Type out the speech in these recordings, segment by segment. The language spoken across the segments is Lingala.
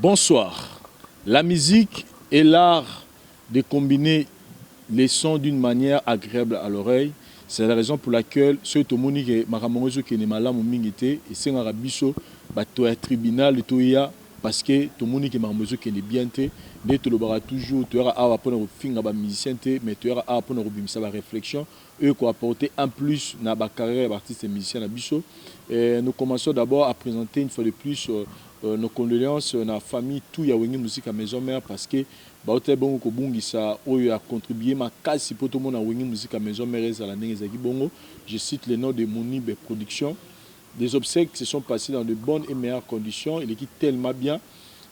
Bonsoir. La musique est l'art de combiner les sons d'une manière agréable à l'oreille. C'est la raison pour laquelle ce Monique Maramongozo qui est malade mingite et c'est un rabiso bateau tribunal de Toya parce que tout Monique Maramongozo qui est bien té mais tu le verras toujours tu auras à apprendre au fin à musicien mais tu auras à apprendre au bimisa la réflexion eux quoi apporter en plus na ba carrière d'artiste et musicien na biso. Nous commençons d'abord à présenter une fois de plus nos condoléances à la famille tout ya wengi musique à maison mère parce que baote bongo ko bungisa oyo a contribué ma kasi pour tout le monde à wengi musique à maison mère à la ndenge bongo. Je cite le nom de Monibe Production. Des obsèques se sont passées dans de bonnes et meilleures conditions. Il est tellement bien.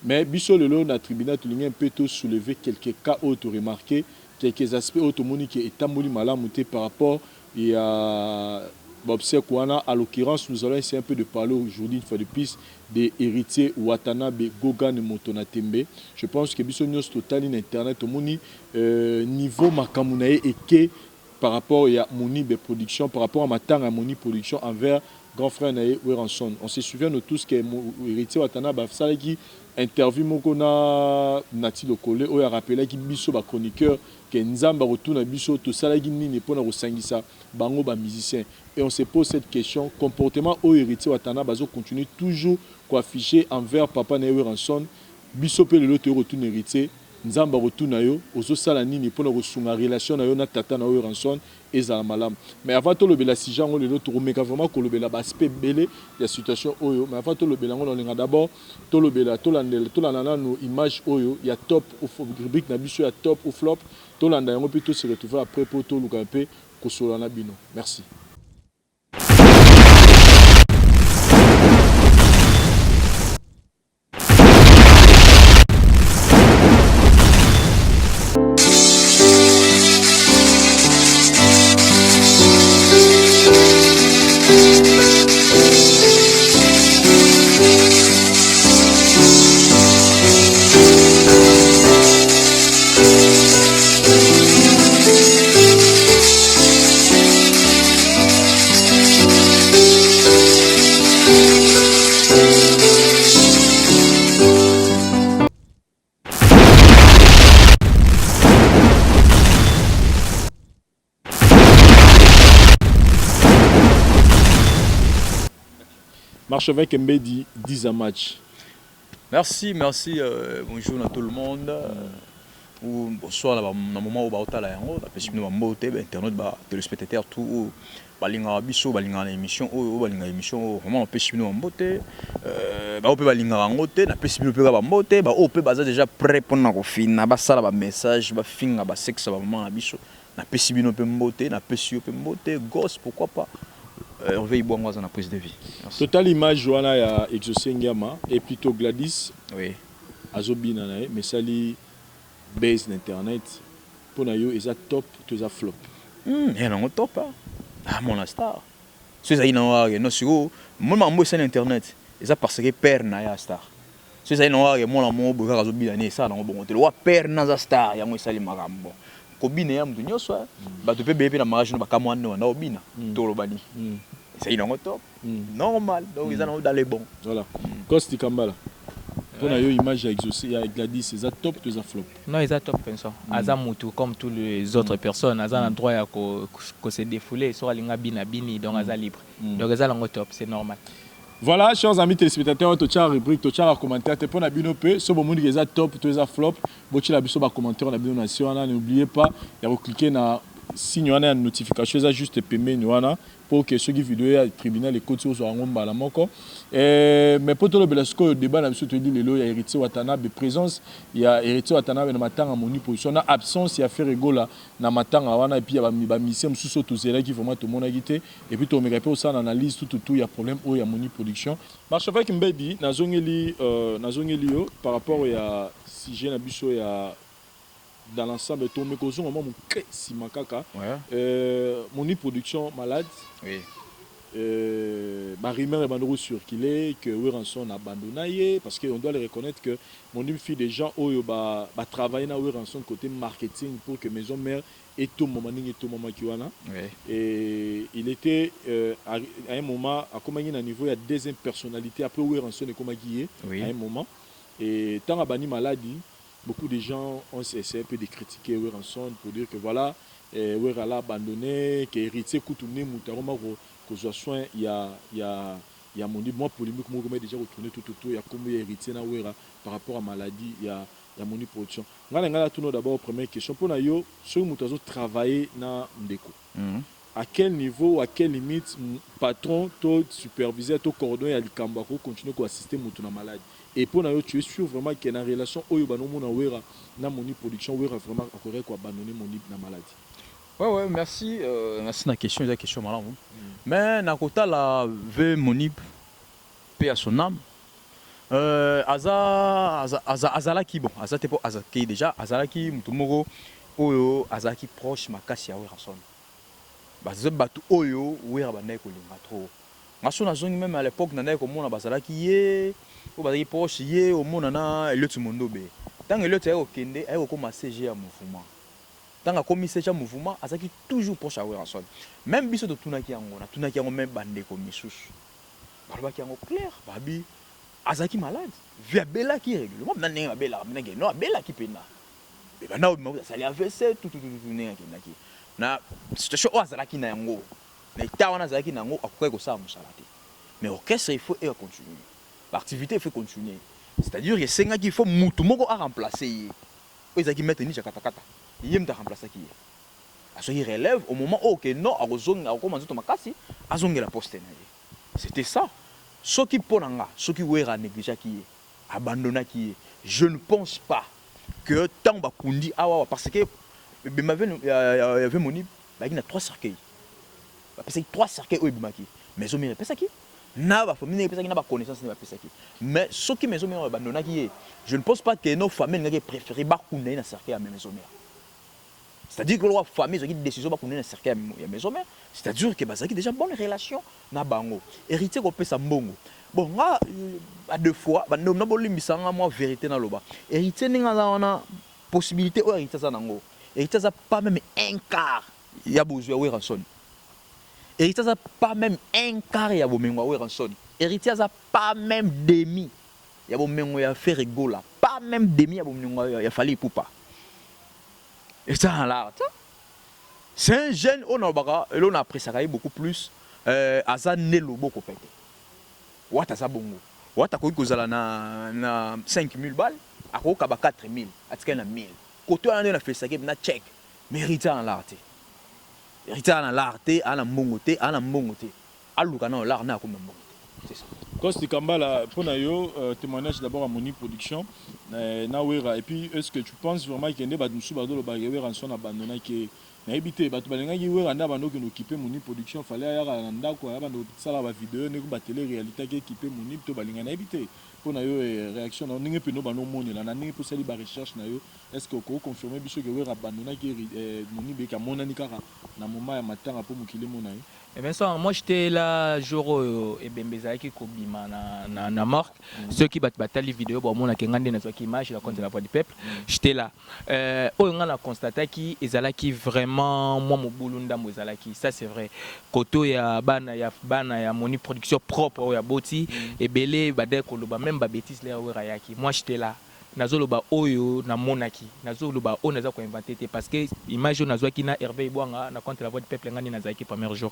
Mais biso le long na tribunal tu un peu tôt soulever quelques cas auto remarqué quelques aspects auto Monique est tamoli malamuté par rapport et à à l'occurrence, nous allons essayer un peu de parler aujourd'hui, une fois de plus, des héritiers Watanabe Gogan et Motonatembe. Je pense que Bissonios Total in Internet, au niveau Makamunae et que par rapport à Monibe Production, par rapport à Matang à Moni Production envers grand frère Nae Weranson. On se souvient de tous que héritier Watanabe ça qui interview Mokona Nati Lokole, où il a rappelé qu'il biso ba chroniqueur que Nzamba retourne biso to salagi nini pour na rosangisa bango ba musicien. Et on se pose cette question, comportement au héritier Watanabe bazo continue toujours quoi afficher envers papa Nae Weranson biso pe le loto retourne héritier Nzamba retourne yo ozo sala nini pour na rosunga relation na yo na tata na Weranson ezala malam. Mais avant tout le bela si jango le loto remeka vraiment ko le bela aspect belé la situation oyo mais avant tout le bela on linga d'abord to le bela to la no image oyo ya top ou rubrique na biso ya top ou flop to landa yango plutôt se retrouver après pour to luka pe ko solana bino. Merci. Marche avec Mbedi 10 à match. Merci. Bonjour à tout le monde. Bonsoir, dans le moment où on est là, on a internet, téléspectateurs, tout. Balinga biso balinga émission balinga émission vraiment on peut chimino mbote on peut balinga ngote na pesi pe ba mbote on peut baza déjà prêt pour na ko fina ba sala ba message ba finga ba sexe ba maman biso na pesi bino pe mbote na pesi pe mbote gosse pourquoi pas on veut y boire dans la prise de vie. Total image Joana ya Exosengama et plutôt Gladys. Oui. Azobina nae mais sali base d'internet pour na yo eza top to za flop. Et non top ah mon star. C'est ça non sur moi moi sur internet eza parce que père na ya star. C'est ça non mon amour boka azobina ne ça non bon te wa père na za star ya moi sali makambo. Kobina ya mtu nyoswa ba to pe bebe na mariage ba kamwana na obina to lobani. C'est une top. Normal. Donc ils sont dans les bons. Voilà. Costi Kambala. Pour la image exaucée avec Gladys, c'est ça top ou ça flop? Non, ils sont top pensant. Aza mutu comme tous les autres personnes, aza un droit à que se défouler, soit linga bina bini donc aza libre. Donc aza lango top, c'est normal. Voilà, chers amis téléspectateurs, tu as rubrique, tu as commentaire, tu as bino pe, so bon monde qui est top, tu as flop, bochi la biso ba commentaire na bino nation, n'oubliez pas, il y a cliquer na signe wana notification ça juste paiement wana pour que ceux qui vidéo à tribunal écoute sur ngomba la moko mais pour tout le belasco débat na biso te dit lelo ya héritier Watanabe présence il y a héritier Watanabe na matanga moni position na absence ya faire rigola na matanga wana et puis ba mission mususu to zela qui vraiment to mona gité et puis to meka pe ça analyse tout il y a problème au ya moni production marche avec Mbedi nazongeli yo par rapport ya sujet na biso ya dans l'ensemble de mes causes, mon si makaka, mon production malade, oui. Rumeur est bandoro circulé que Weranson a abandonné parce qu'on doit le reconnaître que mon fille des gens ba travailler na Weranson côté marketing pour que maison mère et tout moment qui wana et il était à un moment accompagné à niveau il y a deuxième personnalité après Weranson et comme à un moment Et tant à Bani maladie, beaucoup de gens ont essayé un peu de critiquer Weranson pour dire que voilà, Werala abandonné, que héritier Koutoune Moutaroma, que soit soin, il y a mon moi polémique, moi je déjà retourné tout, il y a combien héritier na Wera par rapport à maladie, il y a mon production. Ngala tout d'abord première question pour nayo, ceux qui travailler na Ndeko. À quel niveau, à quelle limite, patron, toi, superviseur, toi, coordonné à l'Ikambako, continue à assister à maladie. Et pour nous, tu es sûr vraiment qu'il y a une relation où il y a une production, où il y a vraiment abandonner mon na maladie. Ouais, merci. Merci la question, la question malade. Mais na kota la ve monip paix à son âme. Azalaki bon, azate po azaki déjà, azalaki mutumoko oyo azalaki proche makasi ya Weranson. Bazo batu oyo wera bandai kolinga trop. Ngaso na zongi même à l'époque nandai komona bazalaki ye, o bazaki proche ye o mona na Elliot Mondobe. Tant Elliot ayo okende, ayo koma CG ya mouvement. Tant a commis CG ya mouvement, azalaki toujours proche à Weranson. Même biso to tunaki yango, na tunaki yango même bande ko misusu. Balobaki yango clair, babi azalaki malade. Via bela ki régulièrement, na nenga bela, na ngeno bela ki pena. Et ben na o sali AVC tout nenga ki naki. Na situation o azalaki na yango na itawana azalaki na yango akoka ko sa musala te mais orchestre il faut continuer l'activité il faut continuer c'est-à-dire que senga qu'il faut mutu moko a remplacer o ezaki mettre ni chakatakata yem ta remplacer qui aso il relève au moment où que non azonga akoma nzoto makasi azongela poste na ye c'était ça soki ponanga soki wera négligea qui abandonna qui je ne pense pas que tant bakundi awa parce que il y avait mon il y a 3 cercueils. Parce que 3 cercueils au Ibimaki. Mais au milieu, c'est ça qui n'a pas famille, c'est ça qui n'a pas connaissance, n'est pas ça qui. Mais ce qui maison mère abandonné qui je ne pense pas que nos familles n'aient préféré bakouner un cercueil à maison mère. C'est-à-dire que la famille a une décision bakouner un cercueil à maison mère. C'est-à-dire que ça qui déjà bonne relation na bango. Héritier ko pesa mbongo. Bon là à 2 fois, ba no bo limbisanga moi vérité na loba. Héritier ninga na possibilité o héritier ça nango. Héritage n'a pas même un quart, il y a besoin de Weranson. Héritage n'a pas même un quart, il y a besoin de Weranson. Héritage n'a pas même demi, il y a besoin de faire rigolo. Pas même demi, il y a besoin de faire pour pas. Et ça, là, c'est un jeune, on a apprécié beaucoup plus. Aza nelo beaucoup pété. Ouata za bongo. Ouata koyi kozala na 5000 balles, ako kaba 4000, atika na 1000. Côté on a fait ça qui na check mérite en l'art mérite en l'art à la mongoté à la mongoté à l'oucana l'art na comme c'est ça Costi Kambala pour nayo témoignage d'abord à Moni Production na wera et puis est-ce que tu penses vraiment qu'il y a des badousu badolo bagewera en son abandonné qui na habité batu balenga yi wera na bando qui occuper Moni Production fallait ya na ndako ya bando sala ba vidéo ne ko ba télé réalité qui équiper Moni to balenga na habité pour nayo réaction na ninge peno bano moni la na ninge pour sali ba recherche nayo est-ce que ko confirmer biso que wera abandonné qui Moni be ka mona ni kaka na moment ya matanga pour mukile mona yo. Et bien ça, moi j'étais là jour et Bembeza qui kobima na marque ceux qui battent les vidéos bon mon a kengande na qui image la compte de la voix du peuple j'étais là on a constaté qui ezalaki vraiment moi mon bulunda mozalaki ça c'est vrai koto ya bana ya Moni Production propre ya boti et belé badé koloba même ba bêtise là werayaki moi j'étais là nazoloba oyo na monaki nazoloba o naza ko inventer parce que image nazwaki na Hervé Ibwanga na compte la voix du peuple ngani nazaki premier jour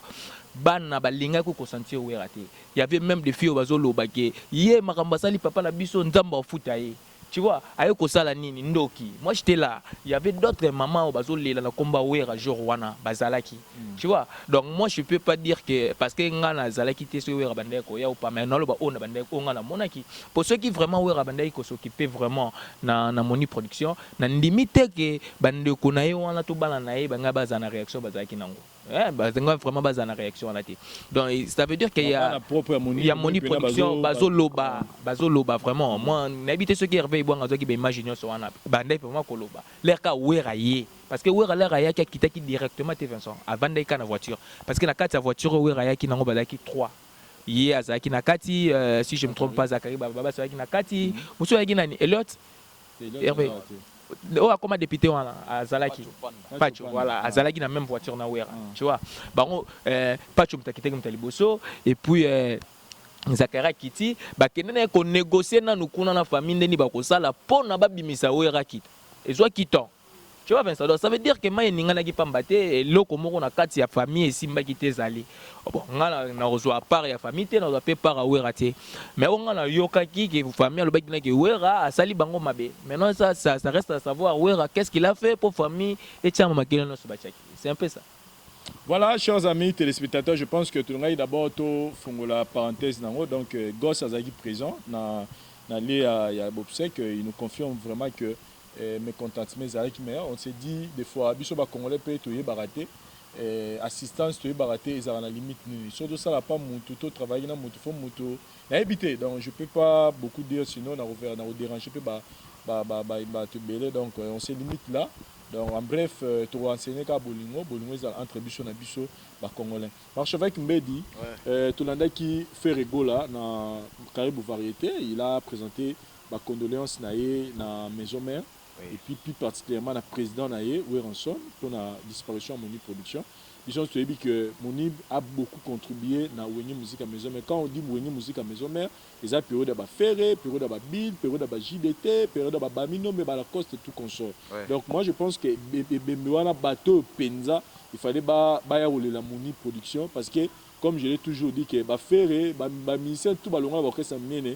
bana balinga ko sentir werate il y avait même des filles bazoloba ke ye makamba sali papa na biso nzamba ofuta ye tu vois ayo ko sala nini ndoki moi j'étais là il y avait d'autres mamans au bazolela na komba wera jour wana bazalaki tu vois donc moi je peux pas dire que parce que ngana zalaki te so wera bandeko ya ou pas mais non le ba on bandeko ngana monaki pour ceux qui vraiment wera bandeko s'occuper vraiment na Moni Production na limite que bandeko na ye wana to bana na ye banga bazana réaction bazalaki nango bazanga vraiment bazana réaction là donc ça veut dire qu'il y a Moni Production bazoloba vraiment moi n'habite ceux qui Hervé Ibwanga zo ki ba imaginer so wana bandai vraiment koloba l'air ka wera ye parce que wera l'air ya ki kitaki directement te Vincent avant d'aller na voiture parce que na kati ya voiture wera ya ki nango bazaki 3 ye azaki na kati si je me trompe pas Zakari baba azaki na kati muso ya ki nani Elliot Hervé oh comme député wana azalaki Pacho voilà azalaki na même voiture na wera tu vois bango Pacho mtakiteki mtaliboso et puis Zakara Kiti bakende ko négocier na nukuna na famille ndeni bakosala pona babimisa wera kita ezwa kiton. Tu vois Vincent, donc ça veut dire que moi ninga na kipambate loko moko na kati ya famille esimba kitezali bon ngana na rejoa part ya famille te na doit part a wera te mais on ngana yoka ki que famille le bakina que wera asali bango mabe. Maintenant ça reste à savoir wera qu'est-ce qu'il a fait pour famille et tiens makina no sobachaki. C'est un peu ça. Voilà, chers amis téléspectateurs, je pense que tout le monde d'abord tout font la parenthèse donc Goss Azagi présent na il y a Bobsek, il nous confirme vraiment que mes contentements mais on s'est dit des fois biso ba congolais peut tout baraté assistance tout baraté ils ont la limite surtout ça là pas mon tout travailler na mon faut moto na habité donc je peux pas beaucoup dire sinon on a déranger peut ba te belé donc on se limite là. Donc en bref, tu vas enseigner qu'à Bolingo entre biso na biso ba congolais. L'archevêque Mbedi, tout le monde qui fait rigola dans Caribou Variété, il a présenté ba condoléances naé na maison mère et puis plus particulièrement la président naé Weranson pour la disparition de Monib Production. Ils ont dit que Monib a beaucoup contribué dans Wenye musique à maison mère. Quand on dit Wenye musique à maison mère, ils ont période de ferré, période de bid, période de JDT, période de bamino mais la coste et tout consort. Donc moi je pense que Bembewana bateau Penza, il fallait ba la Monib Production parce que comme je l'ai toujours dit que ba ferré, ba ministère tout balonga ba orchestre mene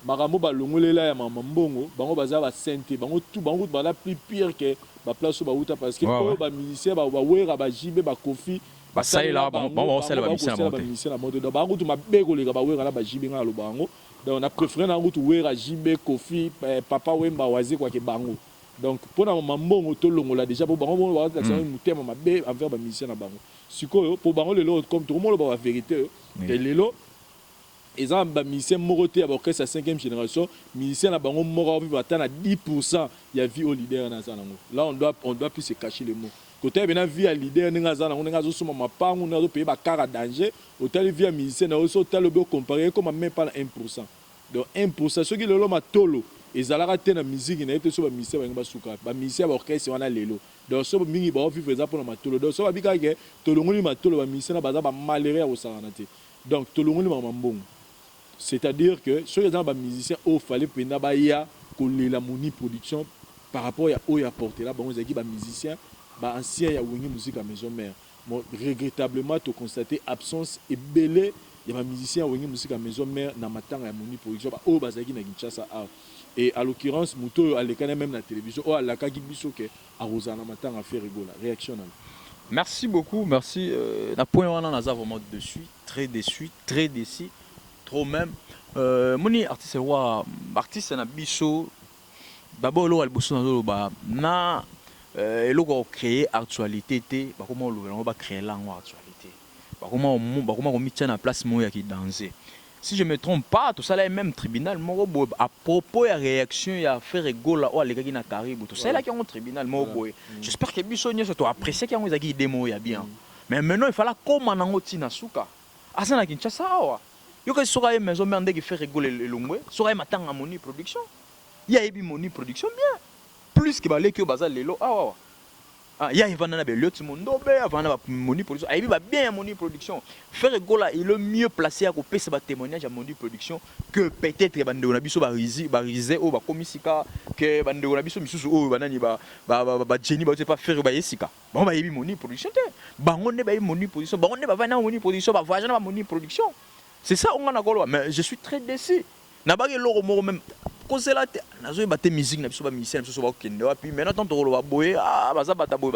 Maramo balongolela ya mamambongo bango baza ba santé bango tout bango bala plus pire que ba place ba uta parce que ba musicien ba wera ba jibe ba kofi ba saila bango sala ba musicien na moto donc bango tout mabeko lega ba wera na ba jibe ngalo bango donc on a préféré na route wera jibe kofi papa wemba wazi kwa ke bango donc pour na mamambongo to longola déjà pour bango ba ta ça mutema mabe envers ba musicien na bango sikoyo pour bango lelo comme tout le monde ba vérité et lelo ils ont un musicien moroté à l'orchestre 5e génération, musicien à bango moro vivre à 10% il y a vie au leader dans ça là on doit plus se cacher les mots côté bien vie à leader dans ça on nga zo soma mapa on a pays ba car danger hôtel vie à musicien na so hôtel be comparer comme même pas 1%. Donc 1% ce qui le loma tolo ils allaient rater la musique na été so ba musicien ba suka ba musicien ba orchestre wana lelo donc so mingi ba vivre ça pour la matolo donc so ba bika ke tolongoli matolo ba musicien na baza ba malheureux au saranate donc tolongoli mamambongo. C'est-à-dire que ceux qui sont des musiciens, il fallait que la Monib Production par rapport à où il a porté là, bon, des musiciens, anciens, il y a une musique à maison mère. Bon, regrettablement, tu constaté absence et belé, il y a des musiciens qui ont une musique à maison mère dans ma tanga à Monib Production, au Bazaki na Kinshasa. Et à l'occurrence, Mouto à l'écran même la télévision, ou à la Kaki Bisoke, à Rosana Matang a fait rigoler. Réaction. Merci beaucoup, merci. La point on a vraiment déçu, très déçu. Trop même moni artiste wa artiste na biso babolo alboso na loba na eloko créer actualité te ba comment lo ba créer langue actualité ba comment mettre na place mo ya ki danger si je me trompe pas tout ça là même tribunal mo à propos ya réaction ya faire rigola o aleka ki na Caribou tout ça là qui en tribunal mo boy j'espère que biso nyo to apprécier ki ngo ezaki démo ya bien mais maintenant il fallait comment nango tina suka asa na Kinshasa awa yo que sera une maison mère qui fait rigoler le longwe sera matang à Monib Production il y a eu Monib Production bien plus que balé que bazal lelo il y a Ivana Belot Mondo be avant na Monib Production il va bien Monib Production faire rigoler il est le mieux placé à couper ce témoignage à Monib Production que peut-être bande on a biso bariser ou ba komisika que bande on a biso misusu o banani ba Jenny ba pas faire ba yesika bon ba yebi Monib Production te bango ne ba Monib Production bango ne ba va na Monib Production ba voyage na Monib Production. C'est ça on a golo mais je suis très déçu. Na ba loro mo même kosela te nazo ba te musique na biso ba musicien biso ba kende wa puis maintenant tant rolo ba boye baza bata boye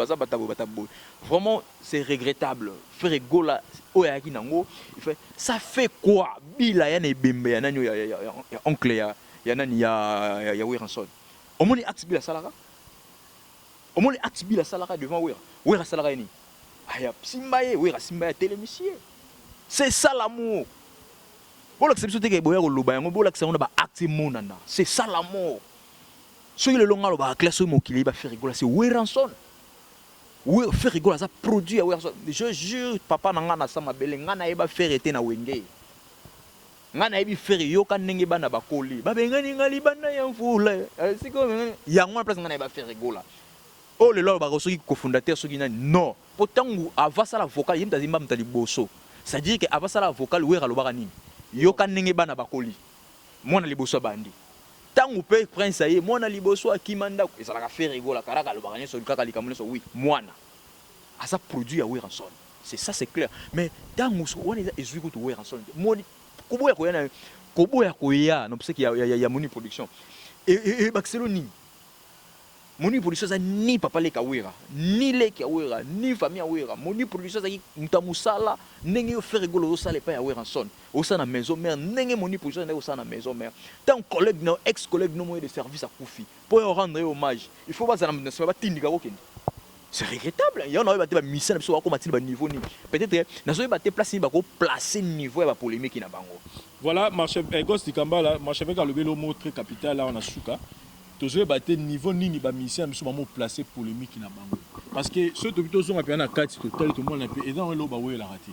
vraiment c'est regrettable. Faire rigola oya ki nango il fait ça fait quoi bila ya na bembe ya nani ya oncle ya nani ya Weranson. Omoni axe bila salaka. Omoni axe bila salaka devant Wera salaka ni. Aya simba ye Wera simba ya télémission. C'est ça l'amour. C'est ça l'amour. Ce qui est le long à classe qui va faire rigoler, c'est Weranson. Faire rigoler, ça produit à Weranson. Je jure, papa n'a pas belle, n'a pas faire été na wenge. N'a pas faire yoka n'engue bana bakoli. Babengani ngali bana yamfule. C'est comme yangwa place n'a pas faire rigoler. Oh le lord baroso qui cofondateur ce qui n'a non. Pourtant avant ça la vocal, il m'a dit bosso. C'est-à-dire qu'avant ça la vocal Wera lo barani. yoka ndenge bana bakoli mwana liboso bandi tango pe prince aye mwana liboso akimanda ezalaka faire rigola karaka lobaka nyeso kaka likamune so oui mwana asa produit ya Weranson c'est ça c'est clair mais tango so wana ezui ko to Weranson moni koboya koya no pseki ya moni production et bakiselo ni moni production za ni papa le kawera ni le kawera ni famille awera moni production za mutamusala ndenge yo faire rigolo au sale pa ya Weranson au sana na maison mère ndenge moni production ndenge au sana na maison mère tant collègue no ex collègue no moyen de service à Koufi pour rendre hommage il faut pas ça na pas tindika kokende c'est regrettable il y en a ba mission so ko matili ba niveau ni peut-être na so ba te place ni ba ko placer niveau ya ba polémique na bango voilà marché Ghost Kambala marché avec le vélo mot très capital là on a souka toujours battre niveau nini ba mission biso ba placer polémique na bango parce que ceux to sont apia na 4 total tout le monde et dans le ba we la raté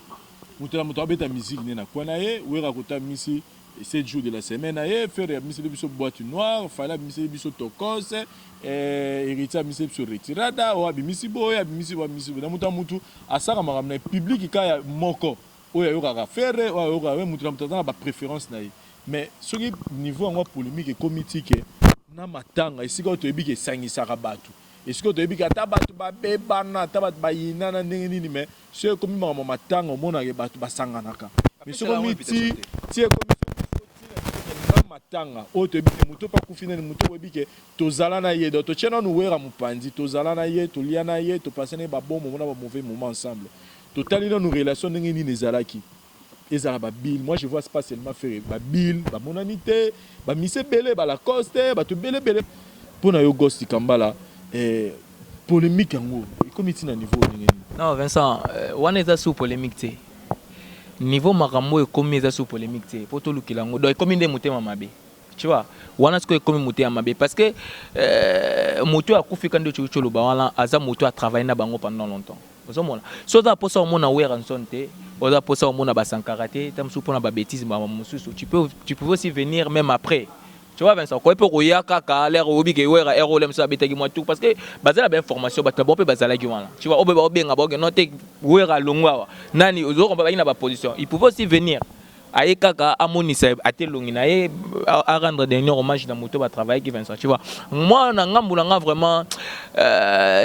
mutela muto abeta musique na kwa na ye we rakota misi 7 jours de la semaine aye faire misi biso boîte noire fala misi biso tokos héritier misi biso retirada o abimisi boya abimisi wa misi na mutu asaka makamna public ka ya moko oya yoka faire o yoka mutu na mutu na ba préférence na ye mais ce qui niveau en polémique et comitique na matanga esika to ebiki esangisaka bato esika to ebiki ata bato babebana ata bato bayina na ndenge nini mais ce comme mama matanga omona ke bato basanganaka mais ce comme ti comme matanga o to ebiki muto pa kufina ni muto ebiki tozala na ye do to chena no wera mupandi tozala na ye to lia na ye to passer ba bon moment na ba mauvais moment ensemble totali na nos relations ndenge nini ezalaki ezala ba bill moi je vois pas seulement faire ba bill ba monanité ba mise belé ba la coste ba to belé pour na yo Ghost Kambala polémique yango comme itina niveau ndenge non Vincent wana eza sous polémique té niveau makambo e comme eza sous polémique té pour to lukila ngo do comme nde motema mabe tu vois wana ce que comme motema mabe parce que moto akufika ndo cholo ba wana aza moto a travailler na bango pendant longtemps ozomona so za posa omona Weranson té oza posa omona ba sankaraté tam sou pona ba bêtise ba mususu tu peux aussi venir même après tu vois Vincent quoi peut roya kaka l'air obi ke wera ero lem sa betaki moi tout parce que bazala ba information ba bon pe bazala ki wana tu vois obe ba benga ba note wera longwa nani ozoko ba ina ba position il pouvait aussi venir aye kaka amonisa atelongi na ye à rendre dernier hommage dans moto ba travailler qui Vincent tu vois moi na ngambula vraiment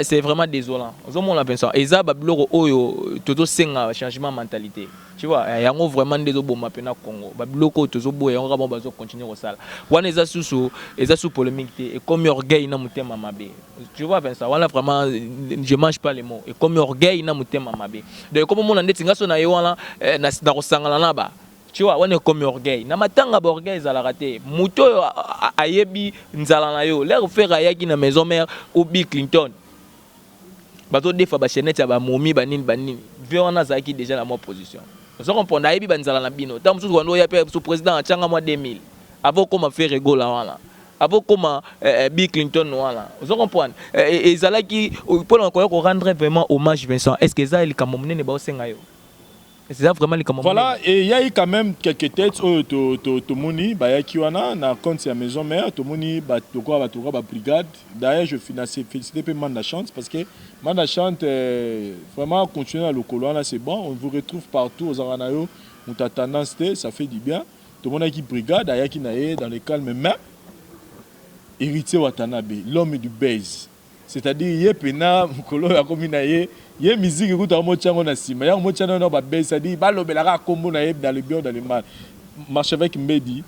c'est vraiment désolant ozomona Vincent eza ba biloko oyo toto senga changement mentalité tu vois yango vraiment ndezo bomba pena Congo ba biloko tozo boya yango ba bazo continuer ko sala wana eza sous polémique et comme orgueil na mutema mabe tu vois Vincent wana vraiment je mange pas les mots et comme orgueil na mutema mabe donc comme mon ndeti ngaso na yo wana na kosangala na ba tu vois on est comme orgueil na matanga ba orgueil za la raté muto ayebi nzala na yo l'air faire ayaki na maison mère ou Bill Clinton bato defa ba chenette ba momi banini ve on a zaki déjà la moi position on comprend ayebi banzala na bino tant musu kwando ya pe sous président achanga moi 2000 avant comment faire rigola wana avant comment Bill Clinton wana on comprend et zalaki pour encore rendre vraiment hommage Vincent est-ce que ça il kamomne ne ba osenga yo c'est ça vraiment les comment voilà et il y a eu quand même quelques têtes to moni ba yakiwana na compte ya maison mère to moni ba to quoi ba brigade d'ailleurs je félicite peu Manda Chante parce que Manda Chante vraiment continuer à le colon là c'est bon on vous retrouve partout aux aranayo on ta tendance ça fait du bien to mona qui brigade aya qui naé dans le calme mais héritier Watanabe l'homme du base c'est-à-dire yepena mukolo ya komina ye musique écoute mo tchango na sima ya mo tchango na ba base c'est-à-dire ba lobelaka kombo na dans le bien dans le mal marche avec Mbedi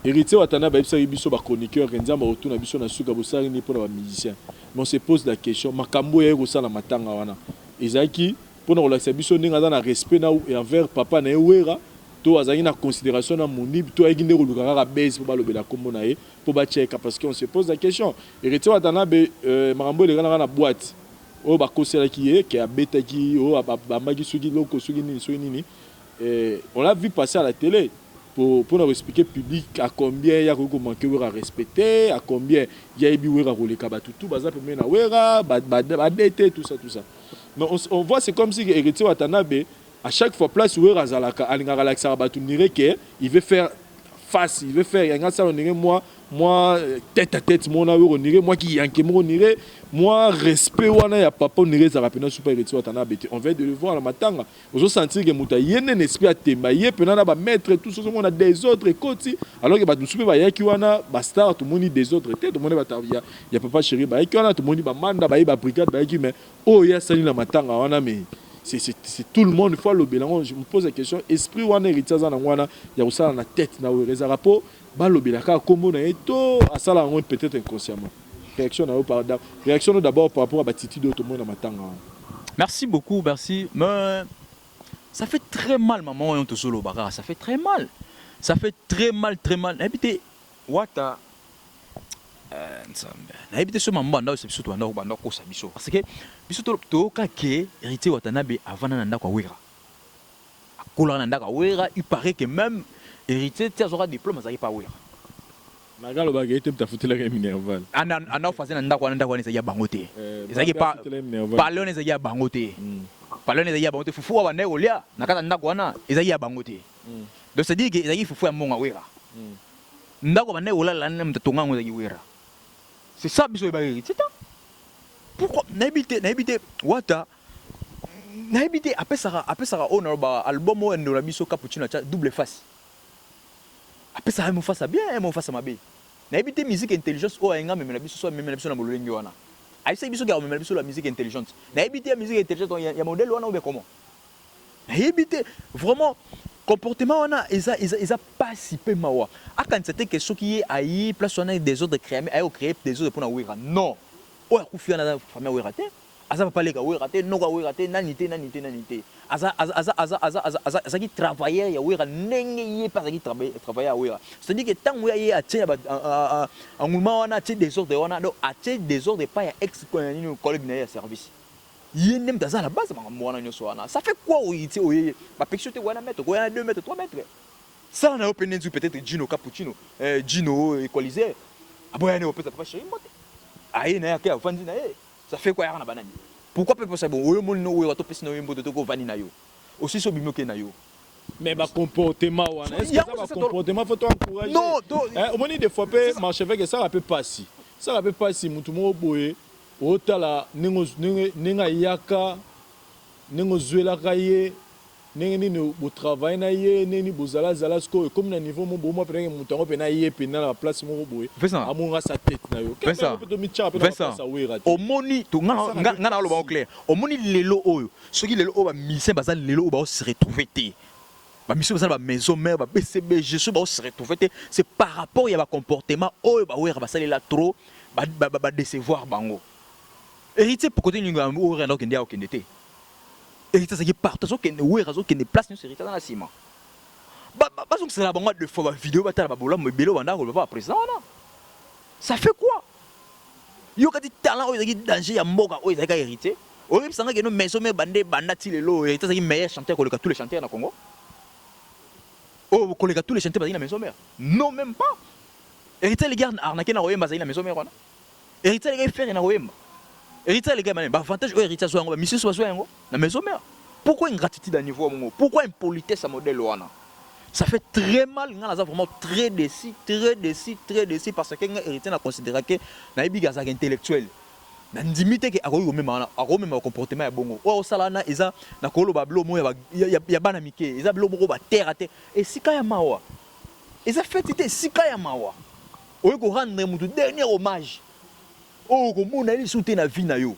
héritier Watanabe bisa biso ba chroniqueur nzamba autour na biso na suka bosali ni pour ba musicien mais on se pose la question makambo ya ko sala matanga wana ezaki pour na relaxer biso ninga na respect na et envers papa na wera to azali na considération na moni to ayinde ko lukaka base pour ba lobela kombo na ye pour ba checker parce qu'on se pose la question héritier Watanabe makambo le na boîte o ba kosela ki ke abeta ki o ba magi suki loko suki nini on l'a vu passer à la télé pour nous expliquer public à combien il y a ko manquer à respecter à combien il y a bi wera ko le kabatutu baza premier na wera ba dete tout ça mais on voit c'est comme si héritier Watanabe à chaque fois place wera zalaka alinga relaxer ba tunire que il veut faire face il veut faire yanga ça on moi moi tête à tête mon oniré moi qui yanké mon oniré moi respect wana ya papa oniré za rapena super héritier watana bete on vient de le voir la matanga ozo sentir que muta yene esprit atemba ye pena na ba maître tout ce monde a des autres côté alors que ba musupe ba yaki wana ba star tout monde des autres tête tout monde ba ya papa chéri ba yaki wana tout monde ba manda ba ba brigade ba yaki mais oh ya sali la matanga wana mais c'est tout le monde fois le bilan je me pose la question esprit wana héritier za na wana ya usala na tête na weza rapport ba le bilan ka kombo na eto asala ngo peut-être inconsciemment réaction d'abord par rapport à l'attitude de tout le monde dans. Merci beaucoup, merci. Mais ça fait très mal, maman, on te solo bara. Ça fait très mal. Ça fait très mal, très mal. Habité, Wata. Habité ce moment là, c'est surtout un ordre ko sabiso. Parce que biso to ka ke héritier Watanabe avant nanda kwa wera. Akola nanda kwa wera, il paraît que même héritier tia aura diplôme ça y pas wera. Nagalo bagay tem ta futela ke minerval ana fazer nanda kwa neza ya bangote ezaki pa palone ezaki ya bangote palone ezaki ya bangote fufu wa ne olia nakata nanda kwa na ezaki ya bangote donc c'est dire que ezaki fufu ya monga wera ndako ba ne ola la ne mtonga ngo ezaki wera c'est ça biso ba héritier pourquoi n'habiter wata n'habiter apesaka honor ba album o ndo la biso cappuccino double face après ça me fasse bien me fasse mabe na habité musique intelligence o nga même na biso so même na biso na bololenge wana ai sai biso ga même na biso la musique intelligente na habité musique intelligente ya modèle wana ou bien comment na habité vraiment comportement wana isa pas si peu mawa a quand c'était quelque chose qui est ai place wana des autres créer des autres pour na wera non o ya kufia na famille wera te aza papa leka wera te no ka wera te nanité aza qui travailleur ya wera nenge yé pas qui travailleur ya wera c'est-à-dire que tant où yé atie en mouvement wana atie des ordres wana donc atie des ordres pas ya ex collègue na ya service yé nem daza la base wana nyoso wana ça fait quoi oyiti oyé ba pexio te wana mètre ko wana 2 mètres 3 mètres ça on a open peut-être Gino Cappuccino Gino équalisé aboya ne opesa papa chéri moté ayi na ya ke afandi na ye ça fait quoi na banani pourquoi peut ça bon oyo monno oyo to pesi na yo mboto to ko vani na yo aussi so bimoke na yo mais ba comportement wana est-ce que ça va comportement faut encourager non au moins des fois peut marcher avec ça peut pas si mutu mo boye otala ninga yaka ningo zwela kaye nini au travail na ye nini bozala zala sko comme na niveau mon bon après mutango pe na ye pe na la place mo boye amunga sa tête na yo fais ça au moni to ngana lo ba clair au moni lelo oyo soki lelo o ba mission bazali lelo o ba se retrouver te ba mission bazali ba maison mère ba BCB je suis ba se retrouver te c'est par rapport ya ba comportement oyo ba wera basali la trop ba décevoir bango héritier pour côté ninga o renda okende okende te héritier ça qui partage que wera zo que ne place ni héritier dans la ciment ba so que c'est la bango de fois vidéo batala ba bola mo belo banda ko ba président là ça fait quoi yo kati talent oyo ezaki danger ya mboka oyo ezaki héritier oyo bisanga que no maison mais bande banda ti lelo héritier ezaki meilleur chanteur que tous les chanteurs na Congo oh que tous les chanteurs bazaki na maison mère non même pas héritier les gars arnaqué na Royemba bazaki na maison mère wana héritier les gars faire na Royemba héritier les gars ba avantage héritier so yango ba mission so yango na maison mère pourquoi ingratitude à niveau mongo pourquoi impolitesse à modèle wana ça fait très mal ngana za vraiment très déçu parce que héritier na considérer que na ibi gaza intellectuel na ndimite que akoyo même comportement ya bongo o sala na eza na kolo ba blo mo ya bana mike eza blo mo ba terre te et sika ya mawa eza fête sika ya mawa oyo ko rendre mutu dernier hommage oh ko mona li soutenir na vie na yo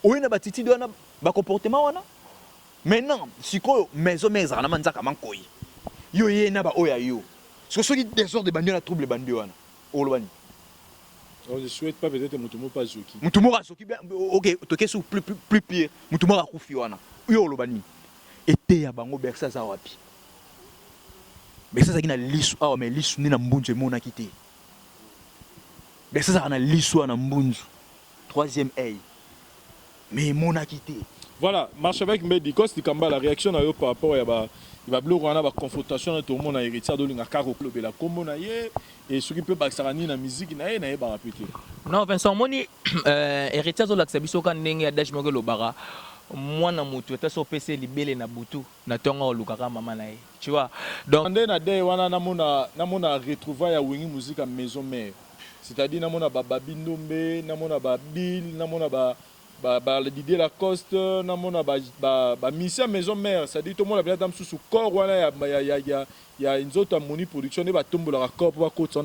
oyo na batiti wana ba comportement wana maintenant sikoyo maison mère na manzaka mankoyi yo ye na ba oya yo ce qui désordre de bandio na trouble bandio wana olobani je souhaite pas peut-être mutumo pas zoki mutumo azoki OK toke sous plus pire mutumo akufi wana yo olobani ete ya bango bersa za wapi bersa za kina lisu awa mais lisu ni na mbunje mona kité bersa za na lisu na mbunju troisième œil mais mona kité voilà marche avec Medi Costi Kamba la réaction à yo par rapport ya ba il va bloquer on a confrontation tout le monde a héritier de l'inga caro club la combo na ye et ce qui peut pas sarani na musique na ye ba répéter non Vincent moni héritier de l'accès biso kan ndenge ya dash mogelo bara mwana mutu ata so pese libele na butu na tonga olukaka mama na ye tu vois donc ande na day wana namona retrouvaille ya wengi musique à maison mère c'est-à-dire namona babi ndombe namona babil namona ba Didier Lacoste namona ba mission maison mère c'est-à-dire tout le monde a bien dans sous corps wana ya une autre moni production et ba tombola corps pour côté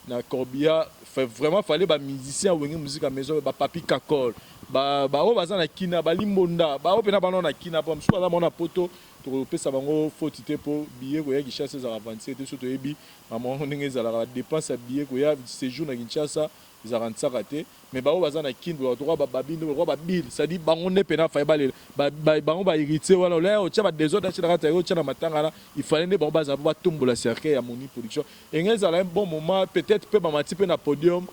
na Corbia vraiment fallait ba musicien wengi musique à maison ba papi kakol ba o baza na kina ba limonda ba o pena ba na kina pa msuka na mona poto to pesa bango fotité pour billet ko ya Kinshasa za avancer te surtout ebi maman ndenge za la dépense ya billet ko ya séjour na Kinshasa za rentsa raté mais ba o baza na kina ba droit ba babindo ba bill ça dit bango ne pena fa ba bango ba héritier wala là o tcha ba désordre tcha rata o tcha na matanga là il fallait ne ba baza ba tombola cercle ya moni production et ngeza là un bon moment peut-être peut ba mati pe na podium.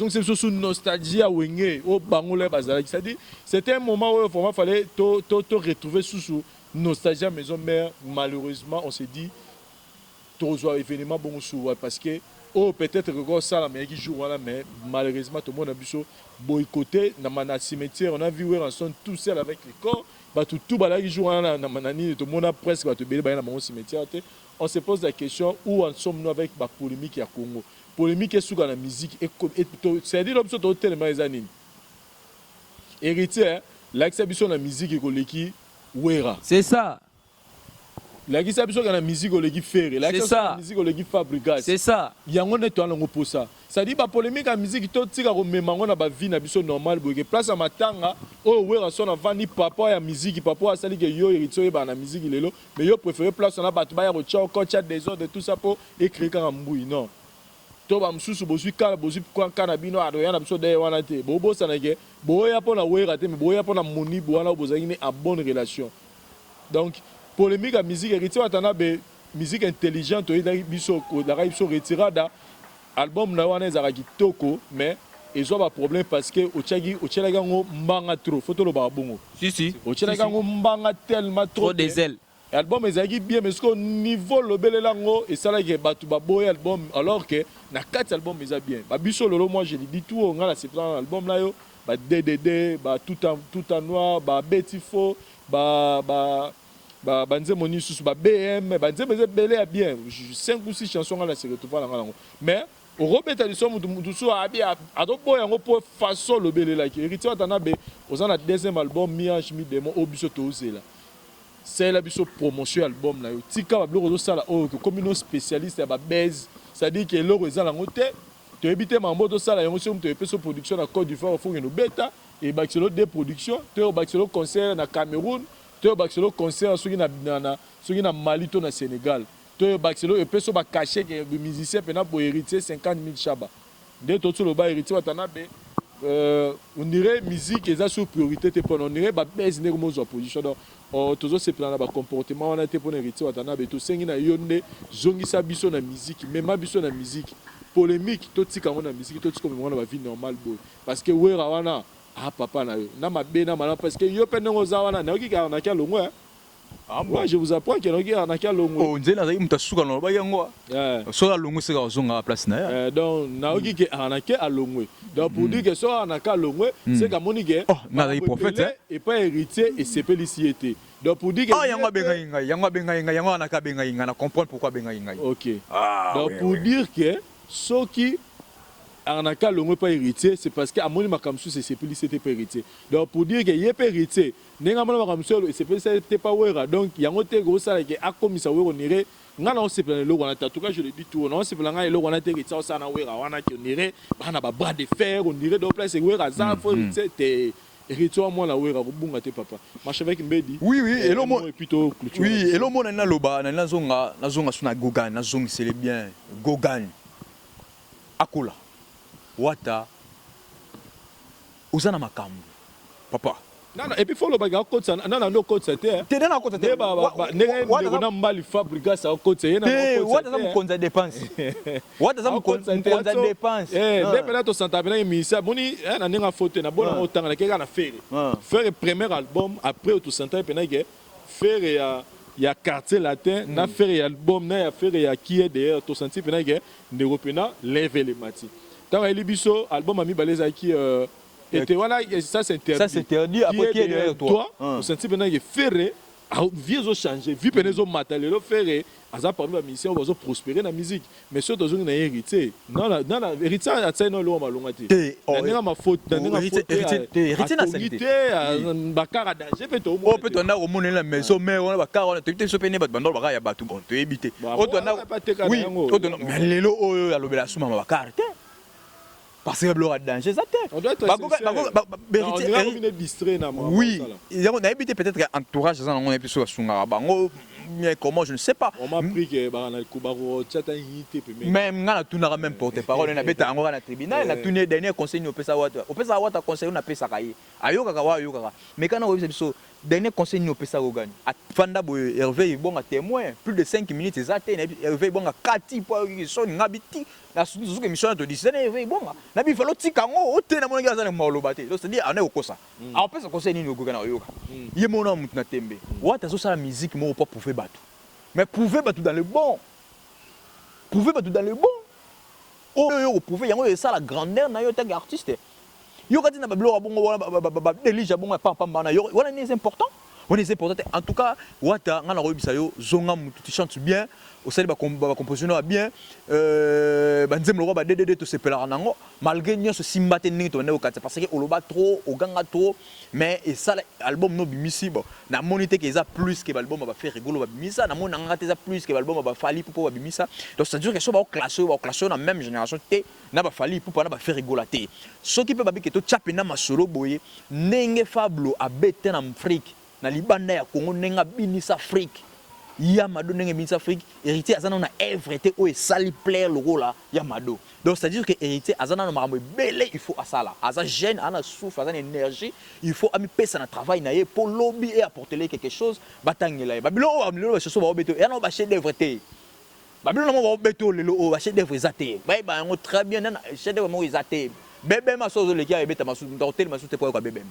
C'est sous nostalgie à Wenge, au Bangolais Bazalaki. C'est-à-dire, c'était un moment où il fallait retrouver sous nostalgie à maison mère. Malheureusement, on s'est dit, tout soit événement bon souvent parce que peut-être que ça la meilleure qui joue là, mais malheureusement tout le monde a vu boycotté dans le cimetière. On a vu où on sont tous seuls avec les corps. Tout là qui joue là, tout le monde a presque va te béler dans le cimetière. On se pose la question où en sommes-nous avec la polémique à Congo. Polémique est sur la musique et c'est-à-dire l'option de tellement les années. Héritier, l'exhibition de la musique est collègue Wera. c'est ça. L'exhibition de la musique est collègue Ferré. L'exhibition de la musique est collègue Fabregas. C'est ça. Il y a un étoile en pour ça. C'est-à-dire la polémique à musique tout tira au même moment na ba vie na biso normal boke place à matanga oh Wera son avant ni papa ya musique papa a sali que yo héritier ba na musique lelo mais yo préféré place na ba ya rocha ko chat des ordres tout ça pour écrire quand mbouille non. To ba msusu bozwi kala bozwi kwa kana bino adoya na biso de wana te bobo sanake boya pona Wera te mais boya pona moni boana bozangi ne en bonne relation donc polémique à musique héritier watana be musique intelligente oyi biso la biso retirada album na wana ezaka kitoko mais ils ont un problème parce que ochelaga ngo mbanga trop photo lo ba bongo si ochelaga ngo mbanga tellement trop des ailes. Album ezaki bien mais ce niveau lobele lango et ça là que batu ba boy album alors que na 4 albums eza bien ba biso lolo moi je dis tout on a la 70 album là yo ba DDD ba tout en noir ba Betifo ba nzemoni sous ba BM ba nzemeze belé bien 5 ou 6 chansons là se retrouver là mais au robeta du son mutu so abi adobo yango pour façon lobele là qui héritier atana be ozana deuxième album Miange mi démon obiso to osela. C'est la promotion album là. Tika ba bloko ça là comme une spécialiste ya ba base, c'est-à-dire que l'oro ezala ngote, to ebité mambo to ça là yango so to epeso production na Côte d'Ivoire faut que no beta et baxelo de production, to baxelo concert na Cameroun, to baxelo concert soki na Mali to na Sénégal. To baxelo epeso ba caché que musicien pena pour héritier 50 000 chaba. De to lo ba héritier watana be on dirait musique eza sur priorité te pour on dirait ba base ne comme zo position donc toujours se plan na ba comportement on a été pour héritier watana be to sengi na yonde zongisa biso na musique même biso na musique polémique to tika na musique to tika na ba vie normale boy parce que Wera wana ah papa na yo na mabe na mala parce que yo pe ndongo za wana na yoki ka na kia longwe ah moi je vous apprends que yoki na kia longwe oh nzela zaki mutasuka no ba yango so la longwe se ka zonga place na ya donc na yoki ke na kia alongwe donc pour dire que so na ka longwe c'est ka monike oh na les prophètes et pas héritier et c'est peliciété donc pour dire que ah yango benga inga yango na ka benga inga na comprendre pourquoi benga inga OK donc pour dire que ceux qui arnaka longo pas héritier c'est parce que amoni makamsu c'est peliciété pas héritier donc pour dire que yé pas héritier nenga mona makamsu c'est peliciété pas Wera donc yango te go ça que akomisa Wera onire ngana on se plan le wana en tout cas je le dis tout on se plan ngana le wana te héritier ça na Wera wana qui onire bana ba bras de fer onire donc place Wera za faut c'était héritier moi la Wera bunga te papa marche avec Mbedi oui et le mot plutôt oui et le mot na loba na zonga suna gogan na zonga c'est bien gogan akula wata uzana makambo papa non et puis faut le bagarre côte ça non no côte ça te te na côte te ne na mbali Fabregas ça côte ça na côte wata za mkonza dépense wata za mkonza dépense depuis to santa bena misa boni na ninga photo na bona otanga na keka na faire premier album après to santa pena que faire ya quartier latin na faire album na ya faire ya qui est derrière to senti pena que ndeko pena lève les mati tant elibiso album ami baleza qui Et voilà, ça c'est interdit. Ça c'est interdit. Après qui est derrière toi? Au senti maintenant que ferré, vieux ont changé, vu que les hommes matériels ferré, à parmi la mission, on va prospérer dans la musique. Mais ceux qui ont hérité, non la hérité à ça non l'homme à l'ongati. Dans ma faute, dans ma faute. Hérité na salité. Bakara danger peut au moins. Oh peut on a au monde la maison mais on a bakara on a peut-être se peine bat bandol bakara ya batu bon te éviter. Oh on a oui, mais lelo o ya lobela suma bakara. Parce que le danger ça te. On doit être distrait na moi. Oui, ils ont habité peut-être entourage ça on est plus sur sunga bango. Mais comment je ne sais pas. On m'a appris que na kubaro tchata hité même ngana tunara même porte-parole na beta ngora na tribunal na tuné dernier conseil no pesa wata conseil na pesa kai ayoka ka wa ayoka mais kana obi biso dernier conseil no pesa ogani afanda boy Hervé bon témoin plus de 5 minutes ezate Hervé bon 4 po so ngabiti na suzuki mission to disene Hervé bon na bi falo tikango ote na monga za na maloba te donc c'est dire ana okosa a pesa conseil ni ogana ayoka ye mona mutu na tembe wata so sala musique mo pas prouver bateau mais prouver bateau dans le bon prouver bateau dans le bon oh yo prouver yango ça la grandeur na yo tant qu'artiste yo kati na bablo bongo delija bongo pamba na yo wala ni important on est important en tout cas wata ngana robisa yo zonga mutu tu chantes bien au sali ba composition bien banzem le roi ba DDD to sepela nango malgré nyo ce simbate ningi to ne okata parce que oloba trop oganga trop mais et ça album no bimisi bon na monité que ça plus que l'album va faire rigolo va bimisa na mona ngata ça plus que l'album va fali pour bimisa donc ça veut dire que ça va clasher dans même génération té na ba fali pour na ba faire rigolater ce qui peut ba que to chapé na masolo boye nenge fablo a bete na Afrique na libanda ya Congo nenga binisa Afrique ya mado ndenge binisa Afrique hérité azana na everté o sali plaire le rôle ya mado donc c'est à dire que hérité azana na makambo belé il faut asala aza jeune ana souffle azana énergie il faut ami pesa na travail na ye pour lobby et apporter quelque chose batangela babilo amilo ba choso ba obeto ya no ba chef d'œuvre té babilo no ba obeto lelo o ba chef d'œuvre zaté ba ngo très bien na chef d'œuvre mo zaté bébé ma sozo le ki a ebeta masu d'hotel masu te pour quoi bébé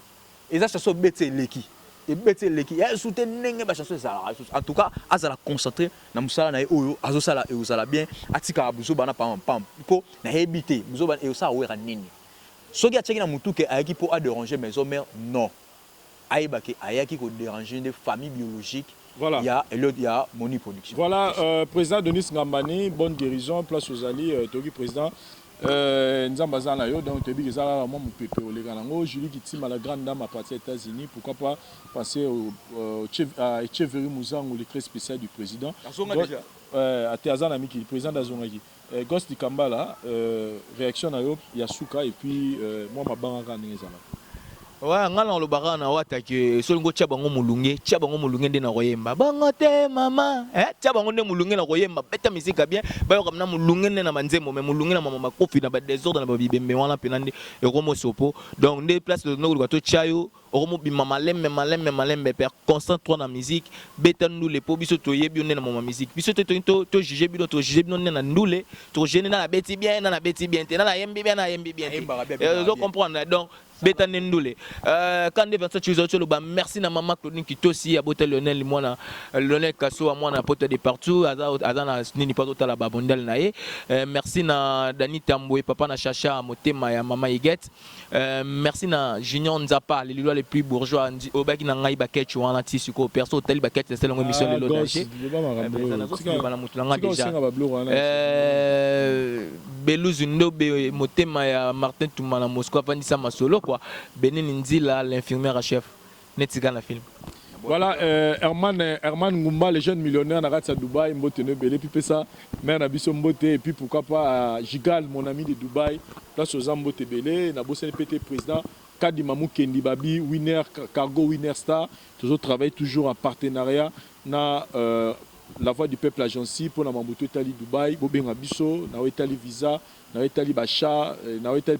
et ça choso bete leki et bete leki ya soute nenge ba chanson ça en tout cas azala concentré na musala na oyo azosala e osala bien atika buzo bana pam ko na hebité buzo bana e osala wera nini soki atcheki na mutu ke ayaki pour a déranger maison mère non ayeba ke ayaki ko déranger des familles biologiques. Voilà. Il y a Moni Production. Voilà, président Denis Ngambani, bonne guérison, place aux alliés, Togi président. Nzambaza na yo donc tebi ezala moi mon pépé au leganango Julie Kitima la grande dame à partir des États-Unis, pourquoi pas passer à Echeverry Mouzango le très spécial du président. À Théazan ami qui le président d'Azongaki. Ghost di Kambala réaction na yo Yasuka et puis moi ma banga ngezala. Ouais, ngala lo barana wata ke solingo tia bango mulunge nde na koyemba bango te mama tia bango nde mulunge na koyemba beta musique bien ba yo kamna mulunge nde na manzemo mais mulunge na mama makofi na ba désordre na ba bibembe wana penande e komo sopo donc nde place de no ko tia yo okomo bima malembe per constant trop na musique beta ndule po biso to yebi nde na mama musique biso to juger bino nde na ndule to gêner na beti bien te na yembi bien je comprendre donc beta nendule quand de 27 jours le ba merci na maman Claudine qui aussi à Botel Lionel moi Lionel Kasso à moi na pote de partout azana nini pas total la babondel nae merci na Dani Tamboué papa na Chacha motema ya mama Iget merci na Junior Nzapa les lois les plus bourgeois obaki na ngai baket wana ti siko perso hotel baket c'est longue émission de l'audager déjà Belouzi Ndobe motema ya Martin Toumana Moscou avandisa masolo quoi Benin Nzila l'infirmière à chef netika na film. Voilà Herman Ngumba le jeune millionnaire na Ratsa Dubaï mbotene belé puis ça mère na biso mbote et puis pourquoi pas Gigal mon ami de Dubaï place aux mbote belé na bossé PT président Kadi Mamou Kendi Babi winner Cargo Winner Star toujours travaille toujours en partenariat na la voix du peuple agency pour la Mambuto Tali Dubaï Bobenga biso na Tali visa na Tali Bacha na Tali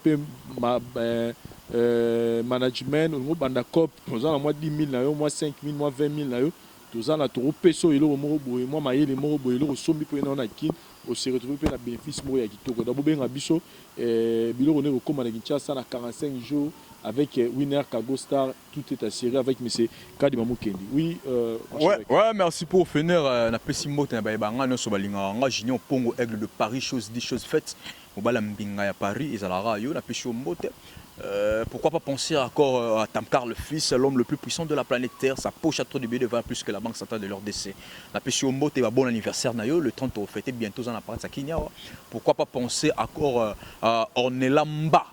management au banda cop nous avons moins 10 000 na yo moins 5 000 moins 20 000 na yo tous en a trop peso et le moro boy moi maye le moro boy le sombi pour na kin au se retrouver pour la bénéfice mo ya kitoko d'abord benga biso bilo on est comme na Kinshasa na 45 jours avec Winner Cargo Star tout est assuré avec monsieur Kadi Mamou Kendi. Oui ouais merci pour finir na pesimo na ba banga no so balinga nga Junior Pongo Aigle de Paris chose dit chose faite mobala mbinga ya Paris ezalaka yo na pesi mbote. Pourquoi pas penser encore à Tamkar le fils, l'homme le plus puissant de la planète Terre, sa poche a trop de billets de 20 plus que la banque centrale de leur décès. La pesi mbote va bon anniversaire na yo, le 30 au fêter bientôt dans l'appareil à Kenya. Pourquoi pas penser encore à Ornella Mba,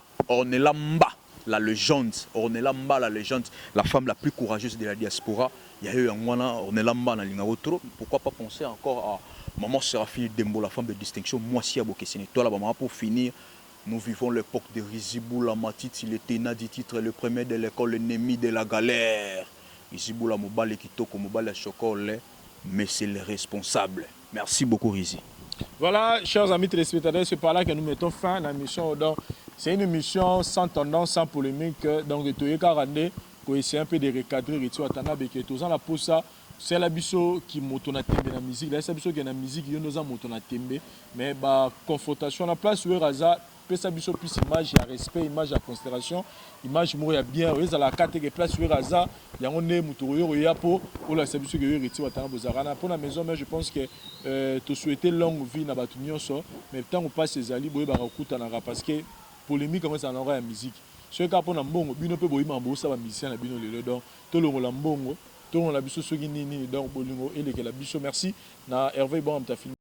la légende, Ornella Mba, la légende, la femme la plus courageuse de la diaspora. Il y a eu un mois Ornella Mba na Lingawotro. Pourquoi pas penser encore à Maman Séraphine Dembo, la femme de distinction, moi si à Bokessine. Toi là-bas, pour finir, nous vivons l'époque de Rizibou Matit, il était né du titre, le premier de l'école, l'ennemi de la galère. Rizibou Mobile Kitoko, Mobile Chocolat, mais c'est le responsable. Merci beaucoup Rizi. Voilà, chers amis téléspectateurs, c'est par là que nous mettons fin à la mission. C'est une émission sans tendance, sans polémique. Donc, tu es carandé, pour essayer un peu de recadrer, la poussa. C'est la biso qui motona tembe na musique. Là, c'est la biso qui est na musique, il y a nos motona tembe. Mais bah confrontation la place où raza, pesa biso plus image, il y a respect, image, il y a considération, image moi il y a bien. Oui, dans la carte que place où raza, il y a on est mutoroyo il y a pour la c'est biso qui est retiré watana bozarana pour la maison. Mais je pense que tu souhaitais longue vie na batunyo so. Mais tant on passe ces ali boy barakuta na parce que polémique comme ça n'aura la musique. Ce cas pour na mbongo, bino pe boy mambo ça va musicien na bino le donc to longo la mbongo. Donc on a biso soki nini donc bolingo et les la biso merci na Hervé bon ta film